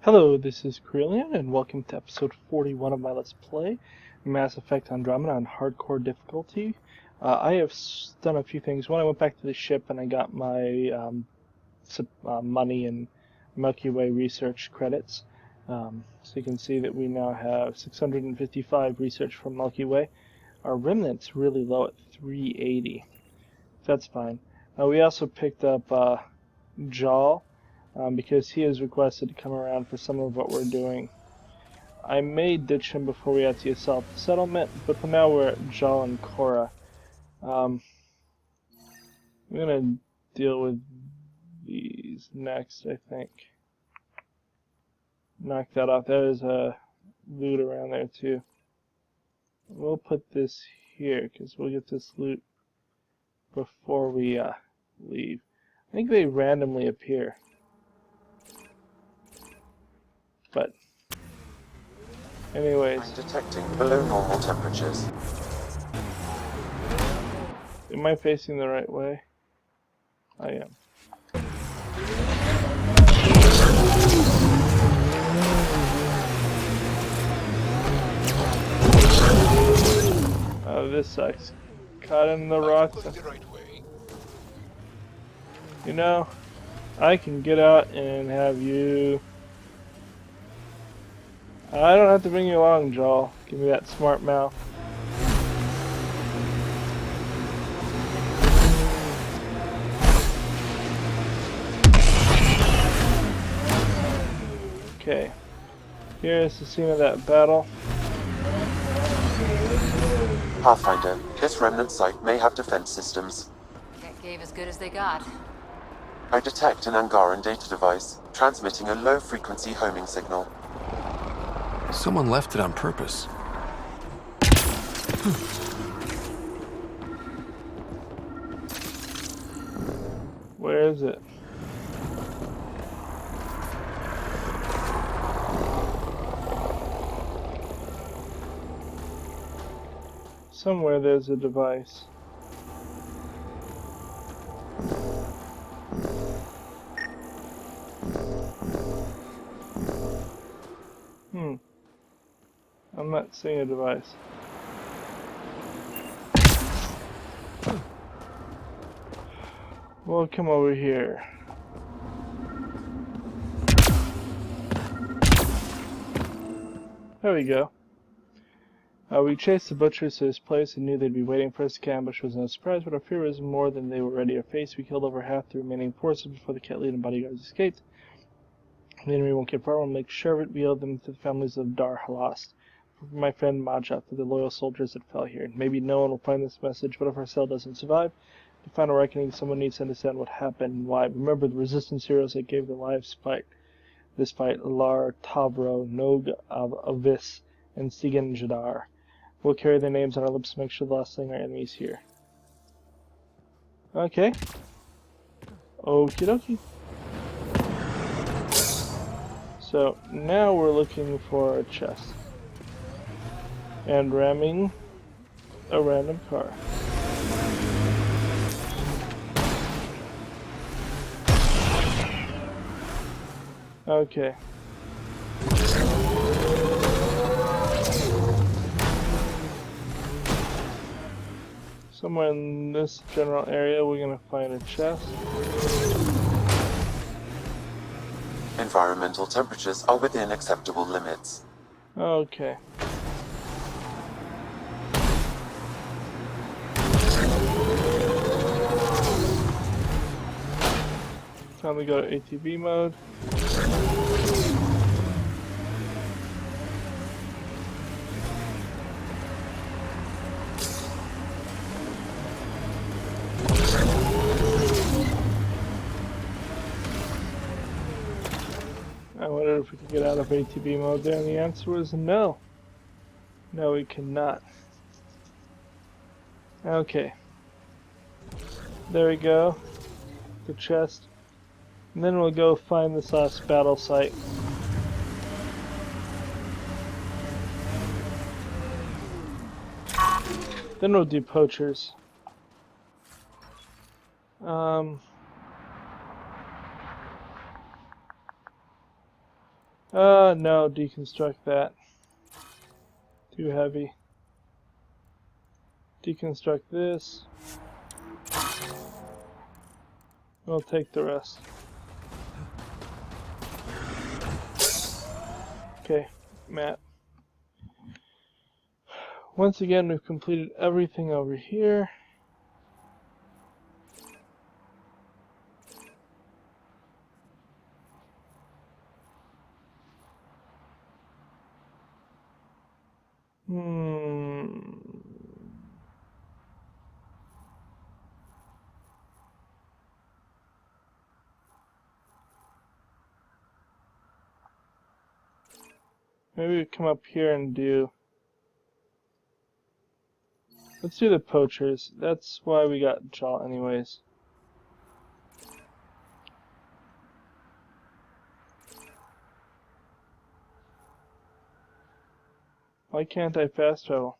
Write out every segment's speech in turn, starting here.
Hello, this is Krillian, and welcome to episode 41 of my Let's Play, Mass Effect Andromeda on hardcore difficulty. I have done a few things. One, I went back to the ship and I got my money and Milky Way research credits. So you can see that we now have 655 research from Milky Way. Our remnant's really low at 380. That's fine. We also picked up Jaw. Because he has requested to come around for some of what we're doing. I may ditch him before we actually assault the settlement, but for now we're at Jal and Cora. I'm gonna deal with these next, I think. Knock that off. There's a loot around there too. We'll put this here, because we'll get this loot before we leave. I think they randomly appear. But anyways, I'm detecting below normal temperatures. am I facing the right way? I am. Oh, this sucks. Caught in the rocks. You know, I can get out and have you... I don't have to bring you along, Joel. Give me that smart mouth. Okay. Here's the scene of that battle. Pathfinder, this remnant site may have defense systems. That gave as good as they got. I detect an Angaran data device, transmitting a low-frequency homing signal. Someone left it on purpose. Where is it? Somewhere there's a device. I'm not seeing a device. We'll come over here. There we go. We chased the butchers to his place and knew they'd be waiting for us. The ambush was no surprise, but our fear was more than they were ready to face. We killed over half the remaining forces before the cat lead and bodyguards escaped. The enemy won't get far. We'll make sure of it. We owe them to the families of Dar Halast. For my friend Majah, for the loyal soldiers that fell here. Maybe no one will find this message, but if our cell doesn't survive, to final reckoning, someone needs to understand what happened and why. Remember the resistance heroes that gave their lives fight. This fight, Lar, Tavro, Nog Avis, and Sigan Jadar. We'll carry their names on our lips to make sure the last thing our enemies hear. Okay. Okie dokie. So, now we're looking for a chest. And ramming a random car. Okay. Somewhere in this general area we're gonna find a chest. Environmental temperatures are within acceptable limits. Okay. Time to go to ATV mode. I wondered if we could get out of ATV mode there, and the answer was no. No, we cannot. Okay. There we go. The chest. And then we'll go find this last battle site. Then we'll do poachers. No, deconstruct that. Too heavy. Deconstruct this. We'll take the rest. Okay, map. Once again, we've completed everything over here. Maybe we come up here and do... Let's do the poachers. That's why we got Jaw anyways. Why can't I fast travel?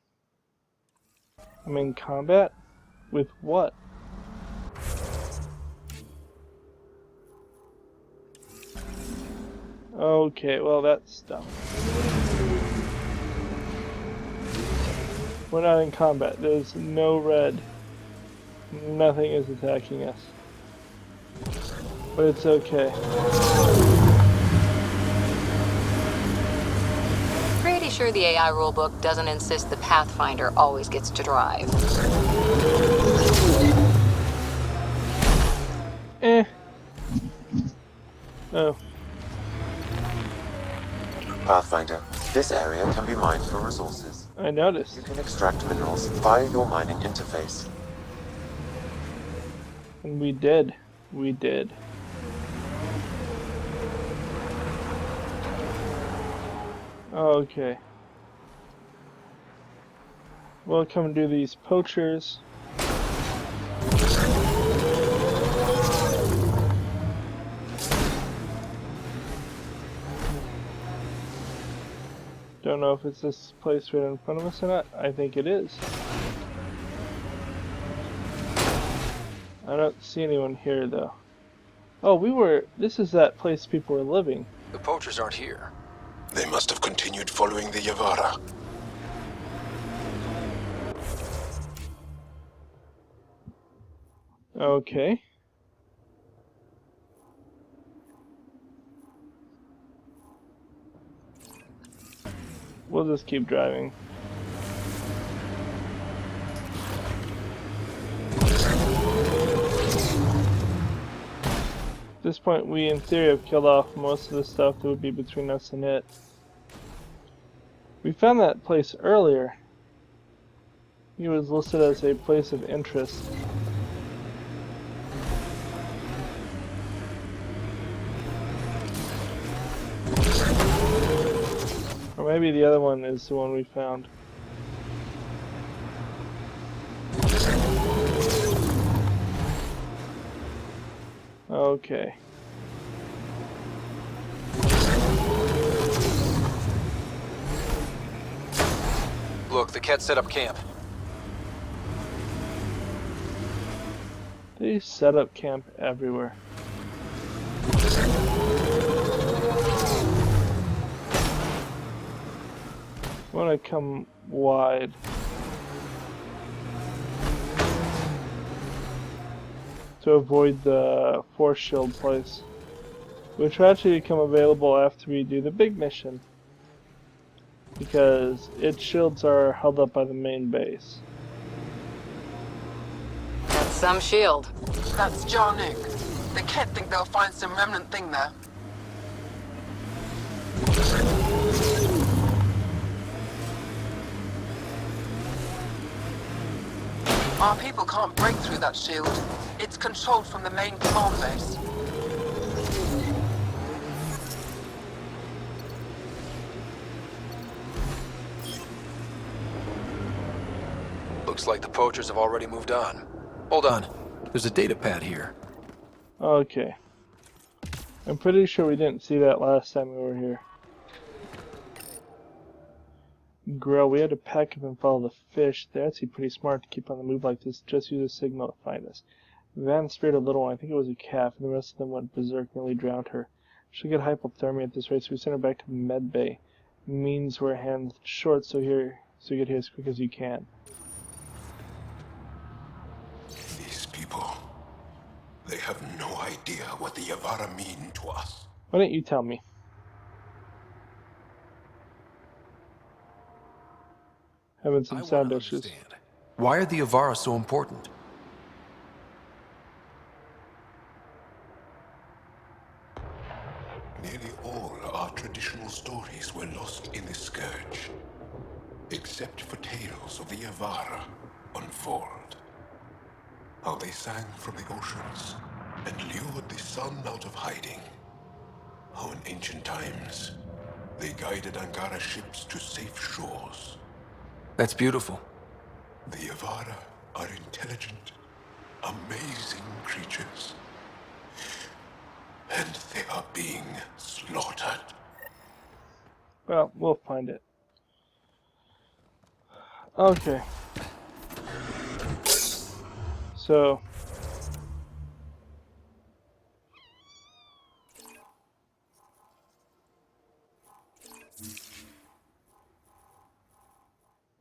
I'm in combat? With what? Okay, well that's dumb. We're not in combat. There's no red. Nothing is attacking us. But it's okay. Pretty sure the AI rulebook doesn't insist the Pathfinder always gets to drive. Eh. Oh. Pathfinder, this area can be mined for resources. I noticed. You can extract minerals via your mining interface. And we did. We did. Okay. We'll come and do these poachers. Don't know if it's this place right in front of us or not. I think it is. I don't see anyone here though. Oh, this is that place people were living. The poachers aren't here. They must have continued following the Yavara. Okay. We'll just keep driving. At this point, we in theory have killed off most of the stuff that would be between us and it. We found that place earlier. It was listed as a place of interest. Or maybe the other one is the one we found. Okay. Look, the Ket set up camp. They set up camp everywhere. I want to come wide. To avoid the force shield place, which will actually become available after we do the big mission, because its shields are held up by the main base. That's some shield. That's Jarnuk. The Ket think they'll find some remnant thing there. Our people can't break through that shield. It's controlled from the main command base. Looks like the poachers have already moved on. Hold on. There's a data pad here. Okay. I'm pretty sure we didn't see that last time we were here. Grill, we had to pack up and follow the fish. They're actually pretty smart to keep on the move like this. Just use a signal to find us. Van speared a little one. I think it was a calf, and the rest of them went berserk, nearly drowned her. She'll get hypothermia at this rate, so we send her back to med bay. Means we're hands short, so you get here as quick as you can. These people, they have no idea what the Yavara mean to us. Why don't you tell me? Having some I want sound to issues. understand. Why are the Avara so important? Nearly all our traditional stories were lost in the Scourge, except for tales of the Yavara unfold. How they sang from the oceans and lured the sun out of hiding. How in ancient times, they guided Angara ships to safe shores. That's beautiful. The Yavara are intelligent, amazing creatures. And they are being slaughtered. Well, we'll find it. Okay. So...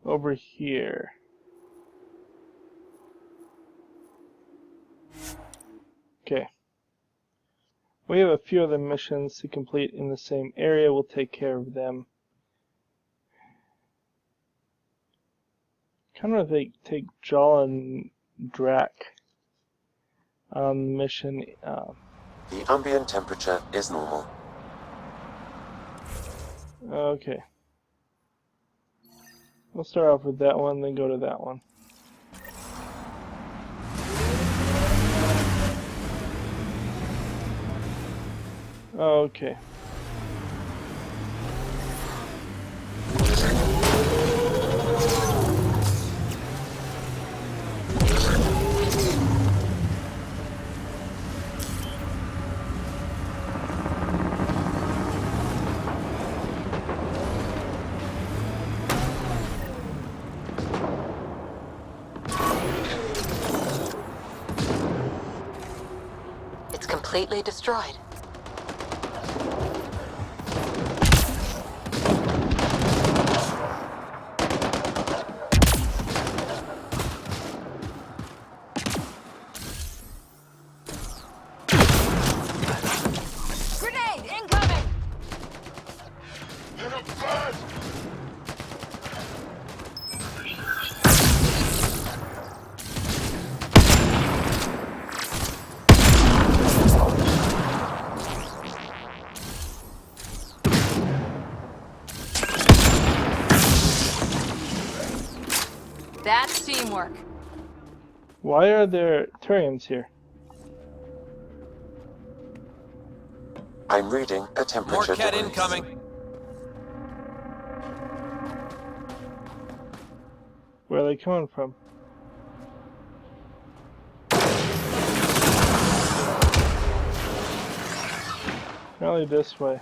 over here. Okay. We have a few other missions to complete in the same area. We'll take care of them. Kind of take Jal and Drac on the mission. The ambient temperature is normal. Okay. We'll start off with that one, then go to that one. Okay. It's completely destroyed. Grenade incoming! That's teamwork. Why are there Turians here? I'm reading a temperature More Cat device. incoming. Where are they coming from? Apparently this way.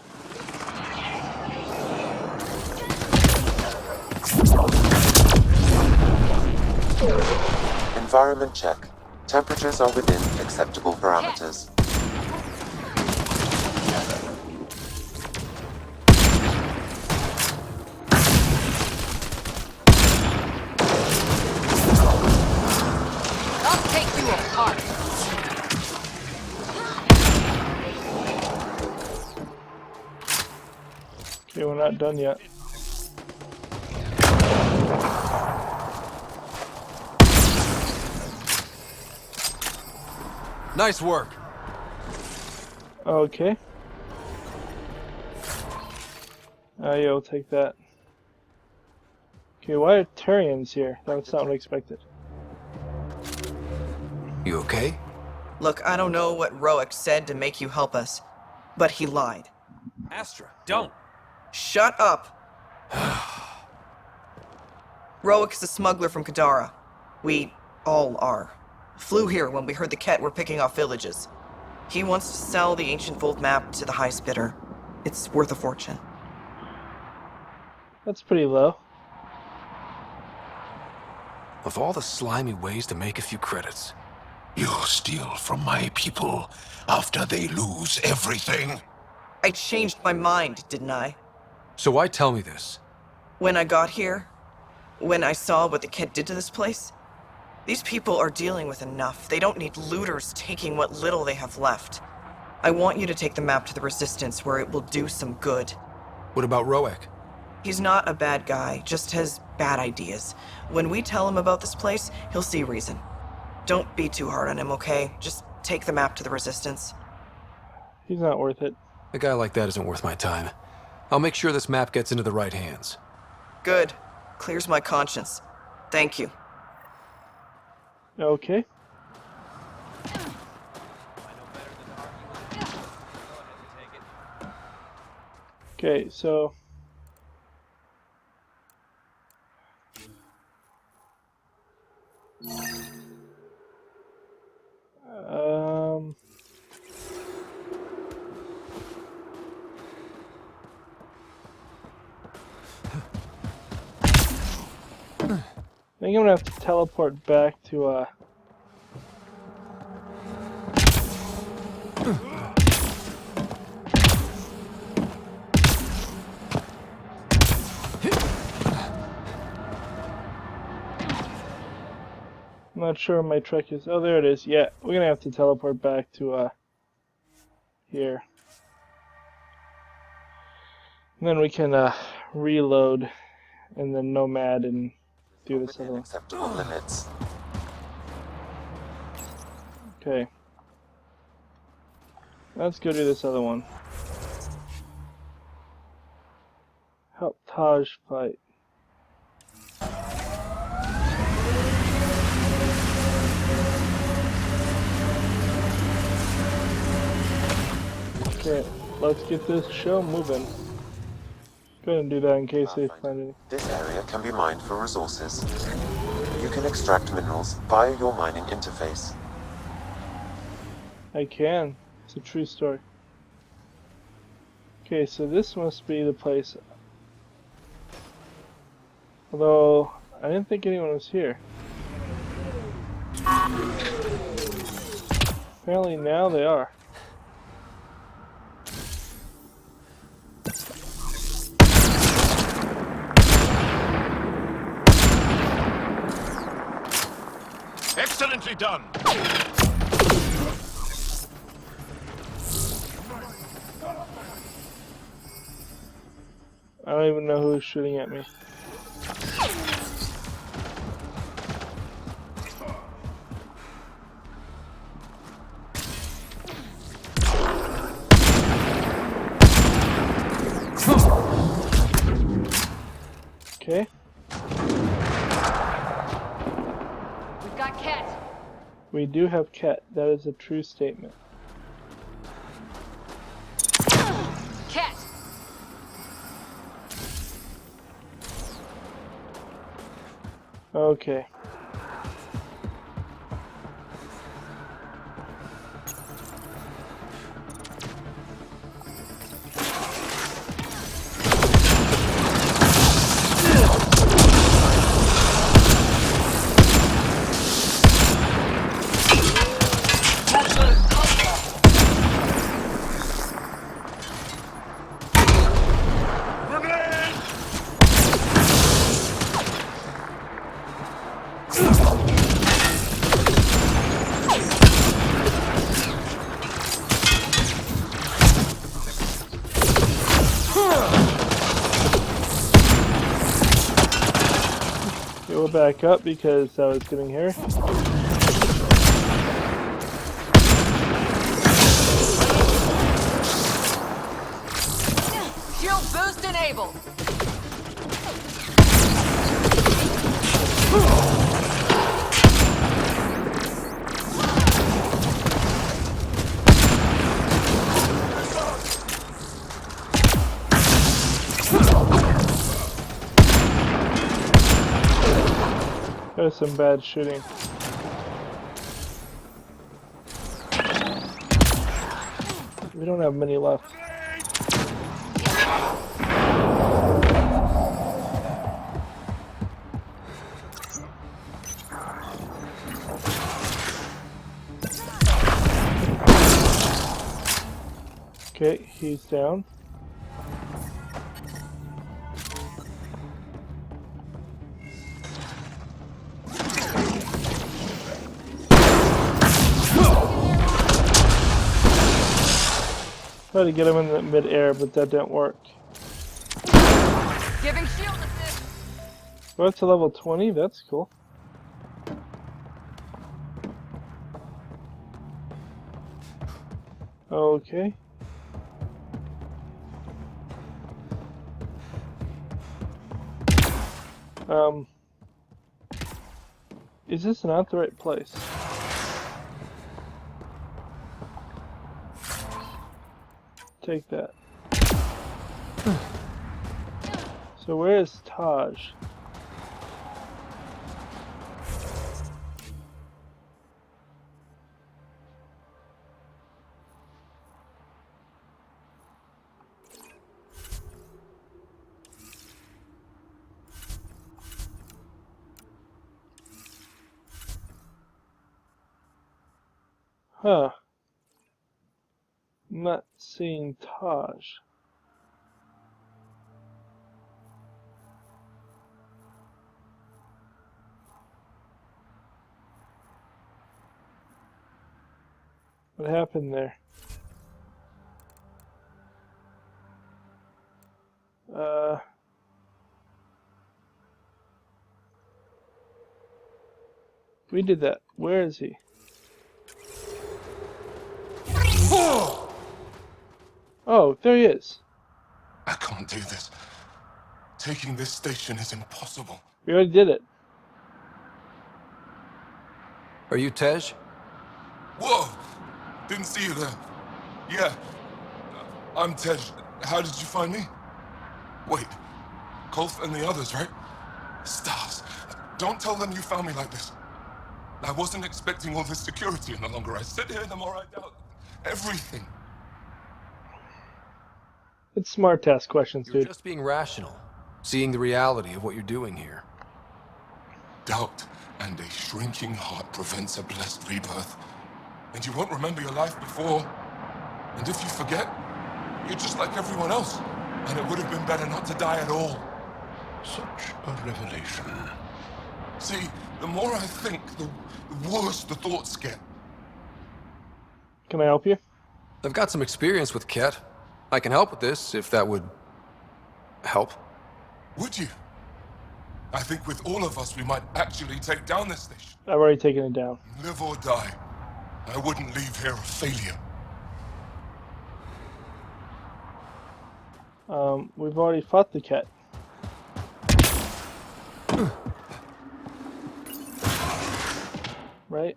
Environment check. Temperatures are within acceptable parameters. I'll take you apart. Okay, we're not done yet. Nice work. Okay. Yeah, we'll take that. Okay, why are Turians here? That's not what I expected. You okay? Look, I don't know what Roic said to make you help us, but he lied. Astra, don't. Shut up! Roic is a smuggler from Kadara. We all are. Flew here when we heard the Ket were picking off villages. He wants to sell the ancient Volt map to the highest bidder. It's worth a fortune. That's pretty low. Of all the slimy ways to make a few credits. You steal from my people after they lose everything. I changed my mind, didn't I? So why tell me this? When I got here, when I saw what the kid did to this place, these people are dealing with enough. They don't need looters taking what little they have left. I want you to take the map to the Resistance where it will do some good. What about Roek? He's not a bad guy, just has bad ideas. When we tell him about this place, he'll see reason. Don't be too hard on him, okay? Just take the map to the Resistance. He's not worth it. A guy like that isn't worth my time. I'll make sure this map gets into the right hands. Good. Clears my conscience. Thank you. Okay. Okay, so I think I'm gonna have to teleport back to I'm not sure where my truck is. Oh, there it is. Yeah, we're gonna have to teleport back to here. And then we can reload and then nomad and do this other Within one. acceptable limits. Okay. Let's go do this other one. Help Taj fight. Okay, let's get this show moving. Go ahead and do that in case they find any. This area can be mined for resources. You can extract minerals via your mining interface. I can. It's a true story. Okay, so this must be the place. Although, I didn't think anyone was here. Apparently now they are. Excellently done! I don't even know who's shooting at me. Okay. We've got Ket. We do have Ket. That is a true statement. Ket! Okay. We'll back up because I was getting here. Shield boost enabled. That was some bad shooting. We don't have many left. Okay, He's down. Tried to get him in the mid-air, but that didn't work. Giving shield assist. We're up to level 20, that's cool. Okay. Is this not the right place? Take that. So where is Taj? Huh. Not seeing Taj. What happened there? We did that. Where is he? Oh, there he is. I can't do this. Taking this station is impossible. We already did it. Are you Tej? Whoa! Didn't see you there. Yeah. I'm Tej. How did you find me? Wait. Kolf and the others, right? Stars. Don't tell them you found me like this. I wasn't expecting all this security, and the longer I sit here, the more I doubt everything. It's smart to ask questions, You're dude. just being rational, seeing the reality of what you're doing here. Doubt and a shrinking heart prevents a blessed rebirth. And you won't remember your life before. And if you forget, you're just like everyone else. And it would have been better not to die at all. Such a revelation. See, the more I think, the worse the thoughts get. Can I help you? I've got some experience with Ket. I can help with this, if that would help. Would you? I think with all of us, we might actually take down this station. I've already taken it down. Live or die. I wouldn't leave here a failure. We've already fought the cat. Right?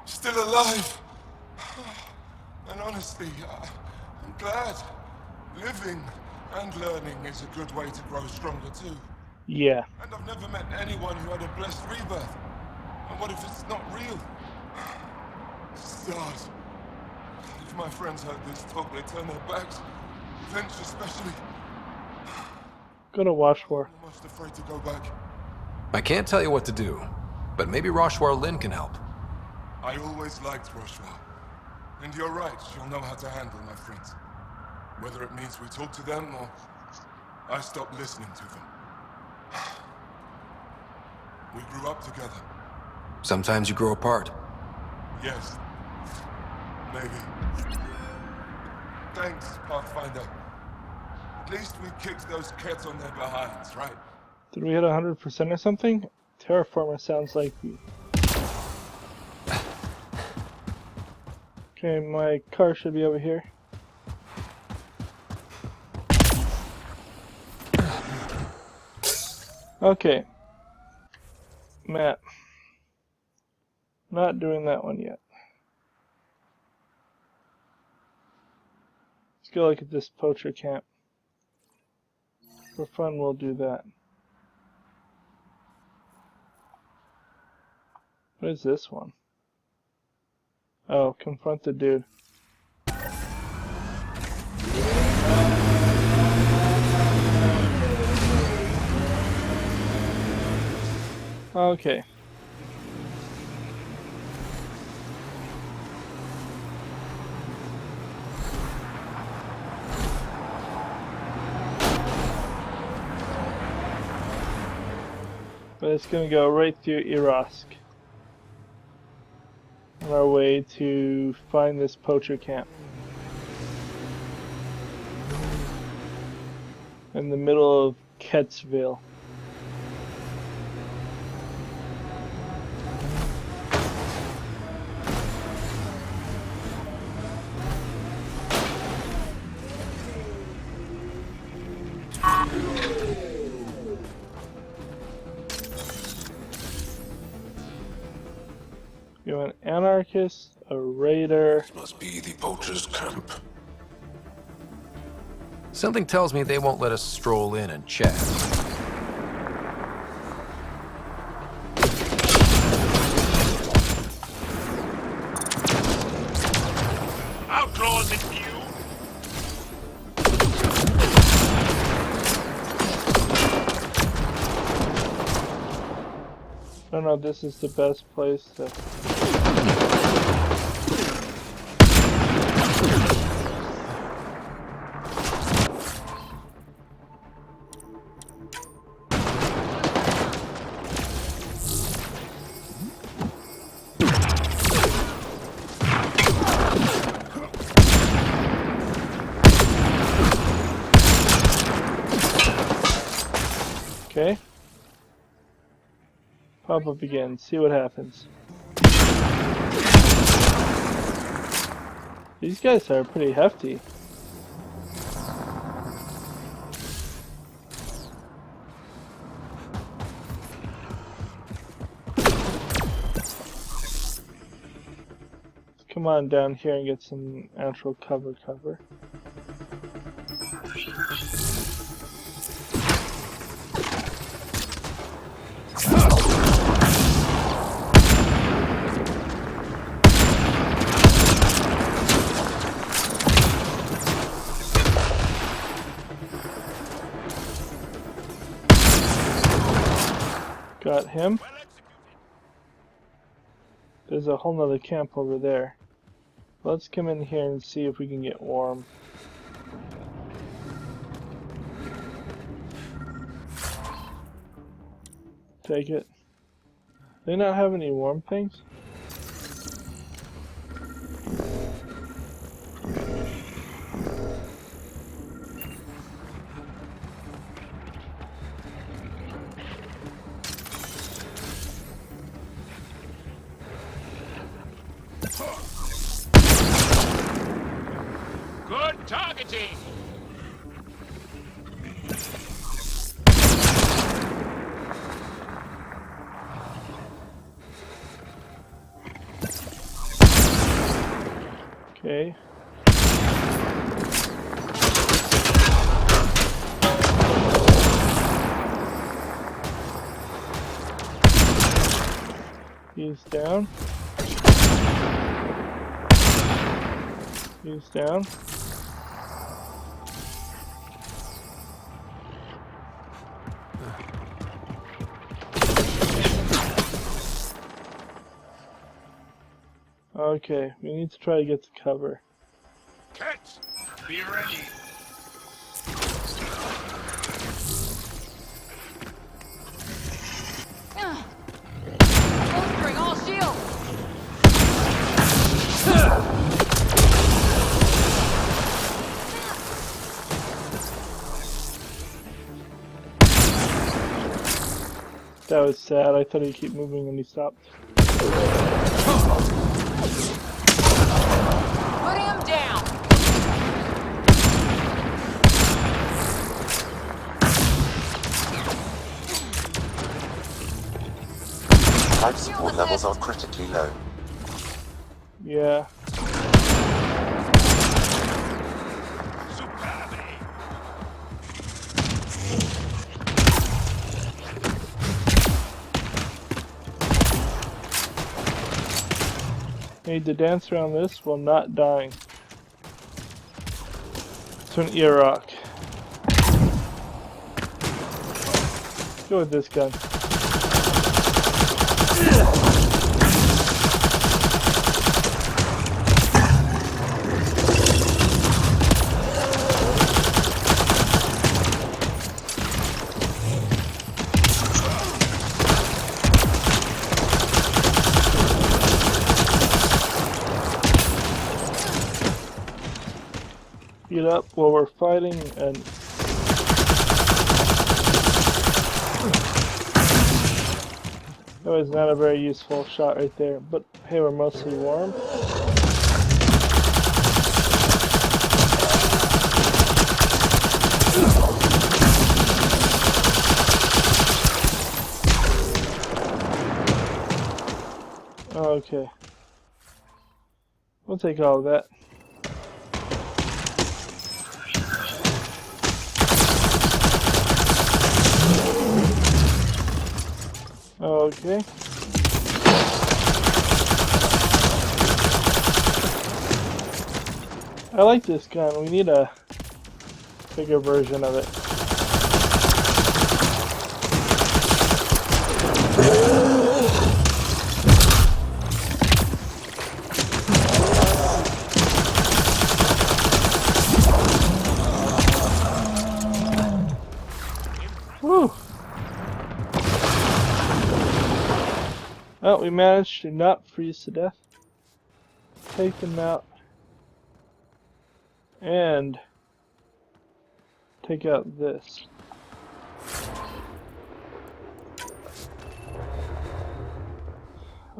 Still alive. And honestly, I'm glad. Living and learning is a good way to grow stronger too. Yeah. And I've never met anyone who had a blessed rebirth. And what if it's not real? Stars. If my friends heard this talk, they turn their backs. Finch especially. Go to Washwar. I'm almost afraid to go back. I can't tell you what to do, but maybe Roshwar Lin can help. I always liked Roshwar. And you're right, she'll know how to handle my friends. Whether it means we talk to them or I stop listening to them. We grew up together. Sometimes you grow apart. Yes. Maybe. Thanks, Pathfinder. At least we kicked those cats on their behinds, right? Did we hit 100% or something? Terraformer sounds like you. Okay, my car should be over here. Okay. Matt. Not doing that one yet. Let's go look at this poacher camp. For fun, we'll do that. What is this one? Oh, confront the dude. Okay. But it's gonna go right through Irosk on our way to find this poacher camp. In the middle of Kettsville. You're an anarchist, a raider. Must be the poacher's camp. Something tells me they won't let us stroll in and chat. Outlaws in view! I don't know if this is the best place to... Okay. Pop up again, see what happens. These guys are pretty hefty. Come on down here and get some natural cover. Got him. There's a whole nother camp over there. Let's come in here and see if we can get warm. Take it. They not have any warm things? Good targeting! Okay. He's down. He's down. Okay, we need to try to get to cover. Cat, be ready! Bolstering all shields! That was sad. I thought he'd keep moving and he stopped. Put him down! Life support levels are critically low. Yeah. Need to dance around this while not dying. To an ear rock. Go with this gun. Get up while we're fighting and that was not a very useful shot right there, but hey, we're mostly warm. Okay. We'll take all of that. Okay. I like this gun. We need a bigger version of it. Whew. Well, we managed to not freeze to death. Take them out. And take out this.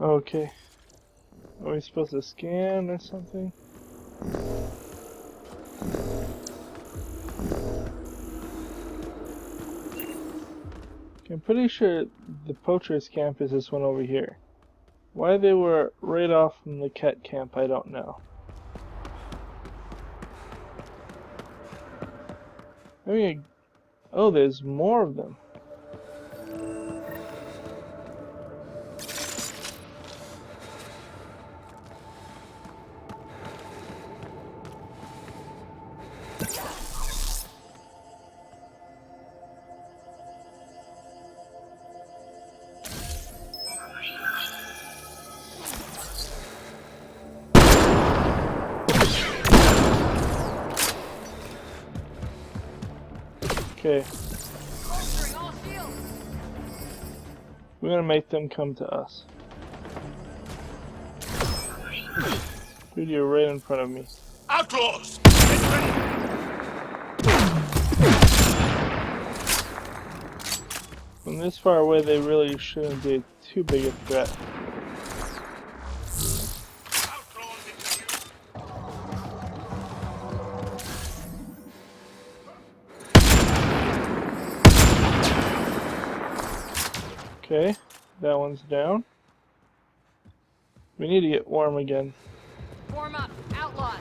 Okay. Are we supposed to scan or something? Okay, I'm pretty sure the poachers camp is this one over here. Why they were right off from the cat camp, I don't know. I mean, oh, there's more of them. Okay. We're gonna make them come to us. Dude, you're right in front of me. Outlaws! Get ready! From this far away, they really shouldn't be too big a threat. Outlaws in view! Okay, that one's down. We need to get warm again. Warm up, outlaws.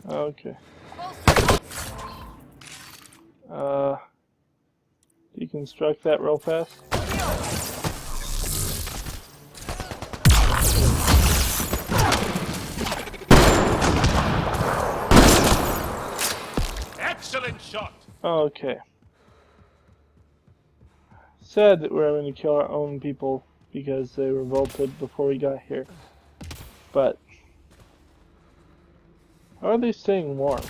Okay. Deconstruct that real fast. Excellent shot! Okay. Sad that we're having to kill our own people because they revolted before we got here. But how are they staying warm?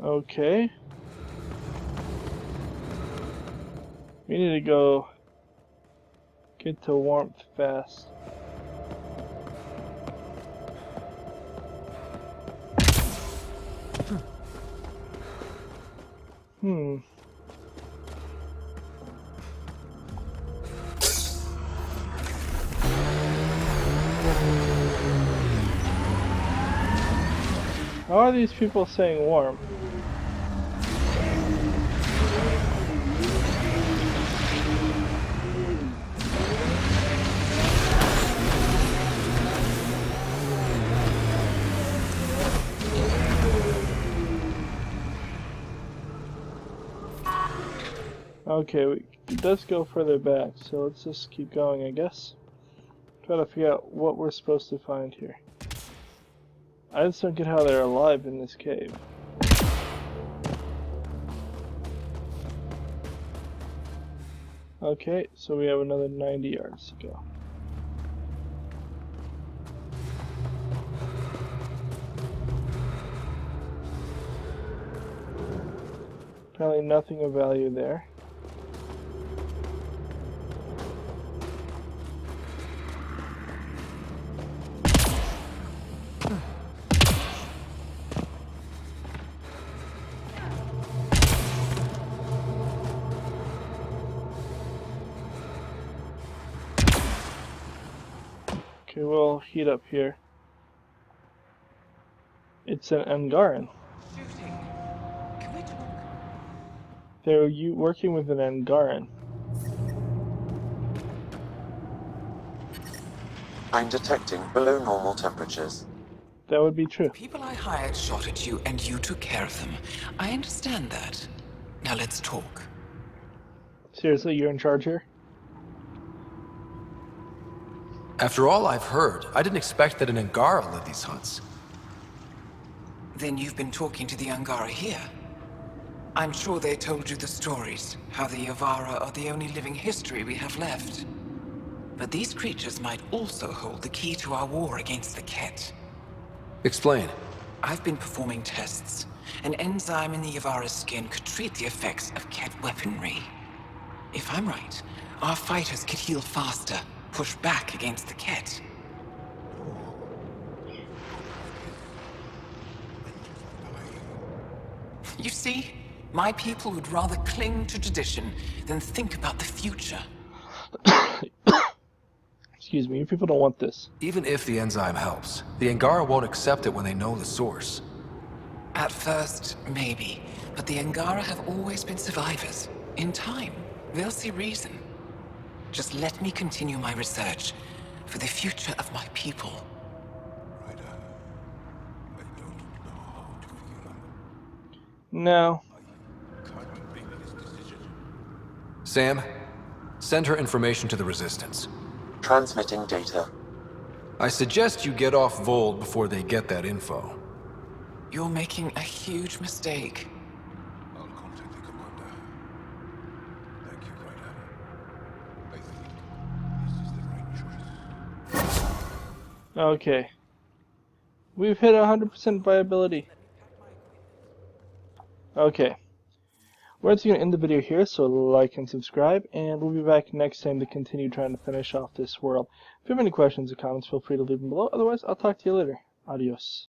Okay. We need to go get to warmth fast. Hmm. How are these people staying warm? Okay, it does go further back, so let's just keep going, I guess. Try to figure out what we're supposed to find here. I just don't get how they're alive in this cave. Okay, so we have another 90 yards to go. Apparently nothing of value there. Okay, we'll heat up here. It's an Angaran. Can we talk? They're working with an Angaran. I'm detecting below normal temperatures. That would be true. People I hired shot at you, and you took care of them. I understand that. Now let's talk. Seriously, you're in charge here? After all I've heard, I didn't expect that an Angara led these hunts. Then you've been talking to the Angara here. I'm sure they told you the stories, how the Yavara are the only living history we have left. But these creatures might also hold the key to our war against the Ket. Explain. I've been performing tests. An enzyme in the Yavara's skin could treat the effects of Ket weaponry. If I'm right, our fighters could heal faster, push back against the Ket. You see, my people would rather cling to tradition than think about the future. Excuse me, you people don't want this. Even if the enzyme helps, the Angara won't accept it when they know the source. At first, maybe. But the Angara have always been survivors. In time, they'll see reason. Just let me continue my research for the future of my people. Ryder, I don't know how to figure out. No. Can't make this decision. Sam, send her information to the Resistance. Transmitting data. I suggest you get off Vold before they get that info. You're making a huge mistake. I'll contact the commander. Thank you, Ryder. I think this is the right choice. Okay. We've hit 100% viability. Okay. We're actually going to end the video here, so like and subscribe, and we'll be back next time to continue trying to finish off this world. If you have any questions or comments, feel free to leave them below. Otherwise, I'll talk to you later. Adios.